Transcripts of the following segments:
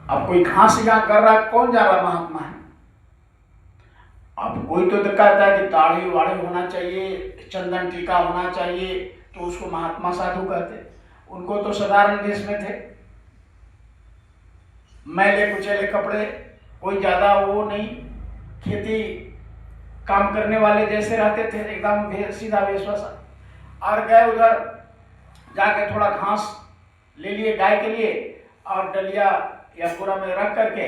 अब कोई घास यहाँ कर रहा है, कौन जा रहा महात्मा है। अब कोई तो कहता है कि दाढ़ी वाढ़ी होना चाहिए, चंदन टीका होना चाहिए, तो उसको महात्मा साधु कहते। उनको तो साधारण देश में थे, मैले कुचैले कपड़े, कोई ज्यादा वो नहीं, खेती काम करने वाले जैसे रहते थे, एकदम सीधा वेशभूषा। और गए उधर जाके थोड़ा घास ले लिए गाय के लिए, और डलिया या पूरा में रख करके,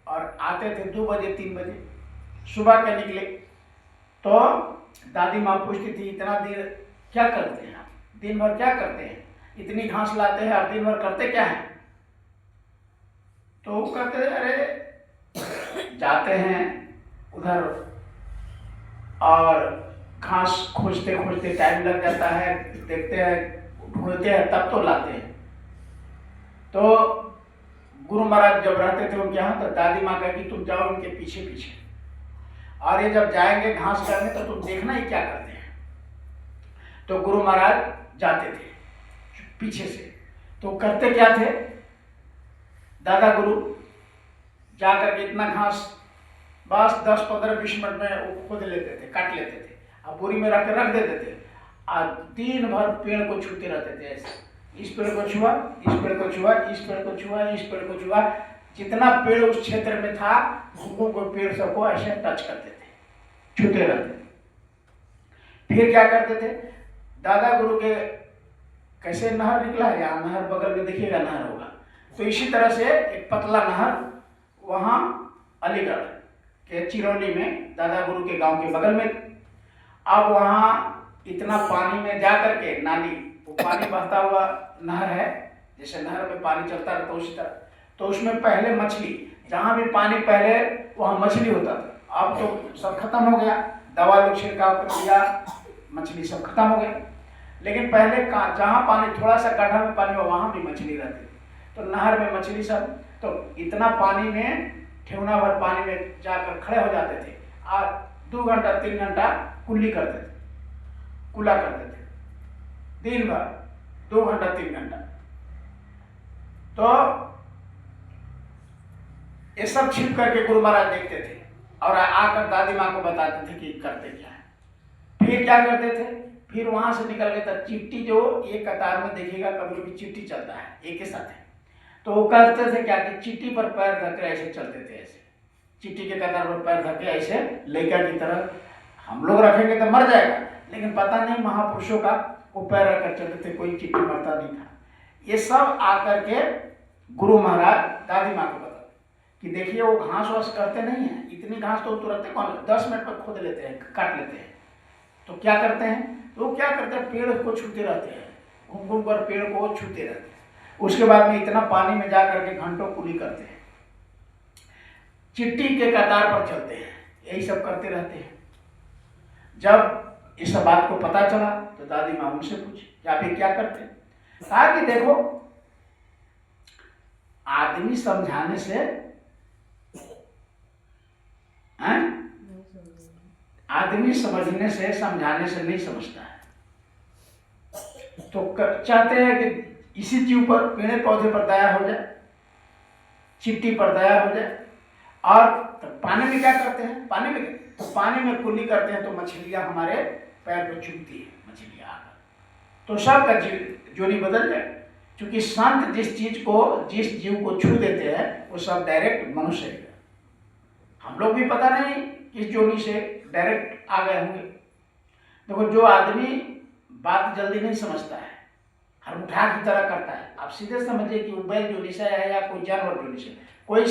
और आते थे 2 बजे 3 बजे सुबह के निकले। तो दादी माँ पूछती थी, इतना देर क्या करते हैं आप, दिन भर क्या करते हैं, इतनी घास लाते हैं और दिन भर करते क्या है। तो वो कहते अरे जाते हैं उधर और घास खोजते खोजते टाइम लग जाता है, देखते हैं ढूंढते हैं तब तो लाते हैं। तो गुरु महाराज जब रहते थे उनके यहाँ, तो दादी माँ कहती तुम जाओ उनके पीछे पीछे, और ये जब जाएंगे घास करने तो तुम देखना ही क्या करते हैं। तो गुरु महाराज जाते थे पीछे से, तो करते क्या थे, दादा गुरु जाकर के इतना घास बस 10-15-20 मिनट में वो खोद लेते थे, काट लेते थे, अब बोरी में रख देते थे, और दिन भर पेड़ को छूते रहते थे ऐसे, इस पेड़ को छुआ, इस पेड़ को छुआ, इस पेड़ को छुआ, इस पेड़ को छुआ, जितना पेड़ उस क्षेत्र में था उनको पेड़ सबको ऐसे टच करते थे, छूते रहते थे। फिर क्या करते थे, दादा गुरु के कैसे नहर निकला है, यहाँ नहर बगल में देखिएगा नहर होगा, तो इसी तरह से एक पतला नहर वहाँ अलीगढ़ के चिरौली में दादा गुरु के गांव के बगल में। अब वहाँ इतना पानी में जा करके नाली, वो पानी बहता हुआ नहर है, जैसे नहर में पानी चलता रहता उसी तरह, तो उसमें पहले मछली, जहाँ भी पानी पहले वहाँ मछली होता था, अब तो सब खत्म हो गया, दवा लोग छिड़काव कर दिया, मछली सब खत्म हो गया। लेकिन पहले जहाँ पानी थोड़ा सा गड्ढा में पानी हो वहाँ भी मछली रहती थी, तो नहर में मछली सब, तो इतना पानी में ठेवना भर पानी में जाकर खड़े हो जाते थे, और 2 घंटा 3 घंटा कुल्ली करते थे, कुला करते थे दिन भर 2 घंटा 3 घंटा। तो ये सब छिप करके गुरु महाराज देखते थे और आकर दादी माँ को बताते थे कि करते क्या है। फिर क्या करते थे, फिर वहां से निकल गए तब चिट्टी, जो एक कतार में देखिएगा कभी कभी चिट्टी चलता है एक के साथ है, तो वो करते थे क्या कि चिट्टी पर पैर धके ऐसे चलते थे, ऐसे चिट्टी के कतार पर पैर धके ऐसे लड़का की तरह, हम लोग रखेंगे तो मर जाएगा, लेकिन पता नहीं महापुरुषों का वो पैर रखकर चलते थे, कोई चिट्टी मरता नहीं था। ये सब आकर के गुरु महाराज दादी माँ को बताते कि देखिए वो घास वास करते नहीं है, इतनी घास तो तुरंत कौन 10 मिनट पर खोद लेते हैं, काट लेते हैं। तो क्या करते हैं, तो क्या करते हैं, पेड़ को छूते रहते हैं, घूम घूम कर पेड़ को छूते रहते हैं। उसके बाद में इतना पानी में जा करके घंटों कुली करते हैं, चिट्टी के कतार पर चलते हैं, यही सब करते रहते हैं। जब इस बात को पता चला तो दादी माँ उनसे पूछी कि आप ये क्या करते हैं। कहा कि देखो आदमी समझाने से आदमी समझने से समझाने से नहीं समझता है, तो चाहते हैं कि इसी जीव पर, पेड़ पौधे पर दया हो जाए, चिट्टी पर दया हो जाए। और तो पानी में क्या करते हैं, पानी में कुल्ली करते हैं, तो मछलियां हमारे पैर पे चुभती है, मछलियां आकर, तो सबका जोनी बदल जाए। क्योंकि संत जिस चीज को, जिस जीव को छू देते हैं वो सब डायरेक्ट मनुष्य है। हम लोग भी पता नहीं किस जोनी से डायरेक्ट आ गए होंगे। देखो जो आदमी बात जल्दी नहीं समझता है, हरमुठा की तरह करता है, आप सीधे समझिए कि वो बैल जोनी से है या कोई जानवर जोनी से। कोई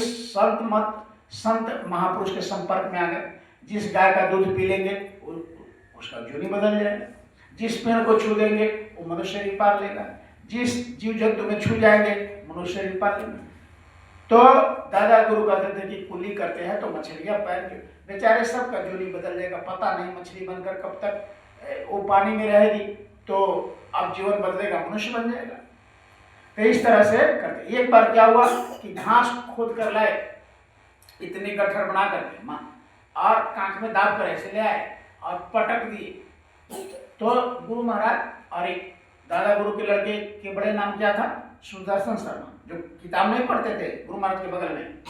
संत महापुरुष के संपर्क में आ गए, जिस गाय का दूध पी लेंगे उसका जोनी बदल जाएगा, जिस पेड़ को छू देंगे वो मनुष्य ही पाल लेगा, जिस जीव जंतु में छू जाएंगे मनुष्य ही पाल लेंगे। तो दादा गुरु कहते थे कि कुल्ली करते हैं तो मछलियां पैर के, बेचारे सबका जोनी बदल जाएगा, पता नहीं मछली बनकर कब तक वो पानी में रहेगी, तो अब जीवन बदलेगा, मनुष्य बन जाएगा। तो इस तरह से करते। एक बार क्या हुआ कि घास खोद कर लाए, इतनी गट्ठर बना करके माँ, और कांख में दाब कर ऐसे ले आए और पटक दिए। तो गुरु महाराज और एक दादा गुरु के लड़के के बड़े नाम क्या था, सुदर्शन शर्मा, जो किताब नहीं पढ़ते थे गुरु महाराज के बगल में,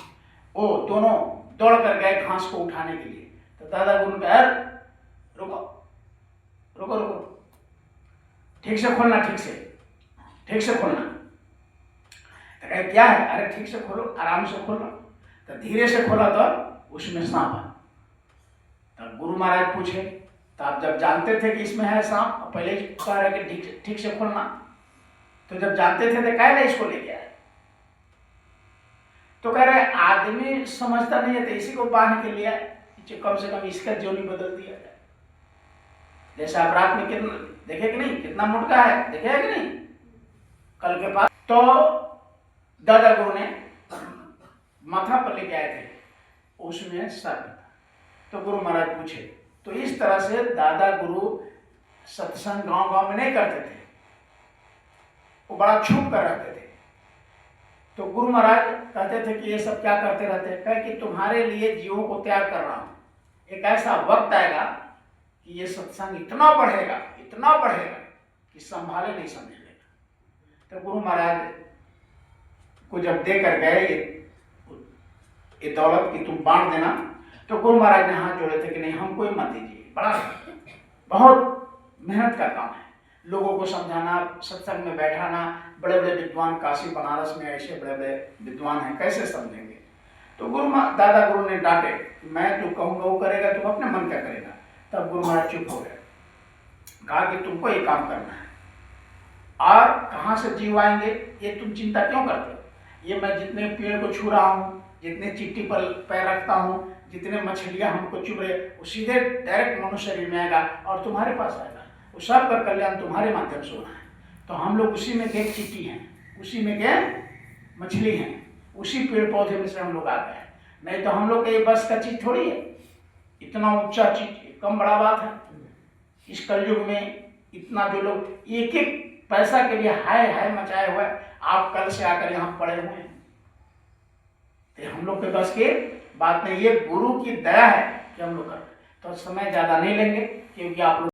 वो दोनों दौड़ कर गए घास को उठाने के लिए। तो दादा गुरु ने कहा, रुको रुको रुको, ठीक से खोलना, ठीक से खोलना। तो कहे क्या है? अरे ठीक से खोलो, आराम से खोलो। तो धीरे से खोला तो उसमें सांप है। तो गुरु महाराज पूछे, तो आप जब जानते थे कि इसमें है सांप, पहले कह रहे कि ठीक से खोलना, तो जब जानते थे तो क्या है इसको लेके आए? तो कह रहे आदमी समझता नहीं है तो इसी को बांध के लिया, कम से कम इसका जोनी बदल दिया जाए। जैसे आप रात में कितना देखे कि नहीं, कितना मोटा है, देखे है कि नहीं कल के पास। तो दादा गुरु ने माथा पर लेके आए थे, उसमें सर्प। तो गुरु महाराज पूछे, तो इस तरह से दादा गुरु सत्संग गांव गांव में नहीं करते थे, वो बड़ा छुप कर रखते थे। तो गुरु महाराज कहते थे कि ये सब क्या करते रहते हैं? कहे कि तुम्हारे लिए जीवों को त्याग कर रहा हूं, एक ऐसा वक्त आएगा कि ये सत्संग इतना बढ़ेगा कि संभाले नहीं समझेगा। तो गुरु महाराज को जब देकर गए ये दौलत की तुम बांट देना, तो गुरु महाराज ने हाथ जोड़े थे कि नहीं, हमको ही मत दीजिए, बहुत मेहनत का काम है, लोगों को समझाना, सत्संग में बैठाना। बड़े बड़े विद्वान काशी बनारस में ऐसे बड़े बड़े विद्वान हैं, कैसे समझेंगे? तो दादा गुरु ने डांटे, मैं जो कहूँगा वो करेगा, तुम अपने मन क्या करेगा? तब गुरु महाराज चुप हो गए, कहा कि तुमको ये काम करना है, और कहाँ से जीव आएंगे ये तुम चिंता क्यों करते हो? ये मैं जितने पेड़ को छू रहा हूँ, जितने चिट्टी पर पैर रखता हूँ, जितने मछलियाँ हमको चुभ रहे, वो सीधे डायरेक्ट मनुष्य शरीर में आएगा और तुम्हारे पास आएगा। वो सब का कल्याण तुम्हारे माध्यम से होना है। तो हम लोग उसी में के चिट्टी हैं, उसी में के मछली हैं, उसी पेड़ पौधे में से हम लोग आ गए हैं। नहीं तो हम लोग के बस का चीज थोड़ी है, इतना ऊंचा चीज कम बड़ा बात है। इस कलयुग में इतना जो लोग एक एक पैसा के लिए हाय हाय मचाए हुए, आप कल से आकर यहाँ पड़े हुए हैं, तो हम लोग के बस के बात नहीं। ये गुरु की दया है कि हम लोग कर। तो समय ज्यादा नहीं लेंगे, क्योंकि आप लोग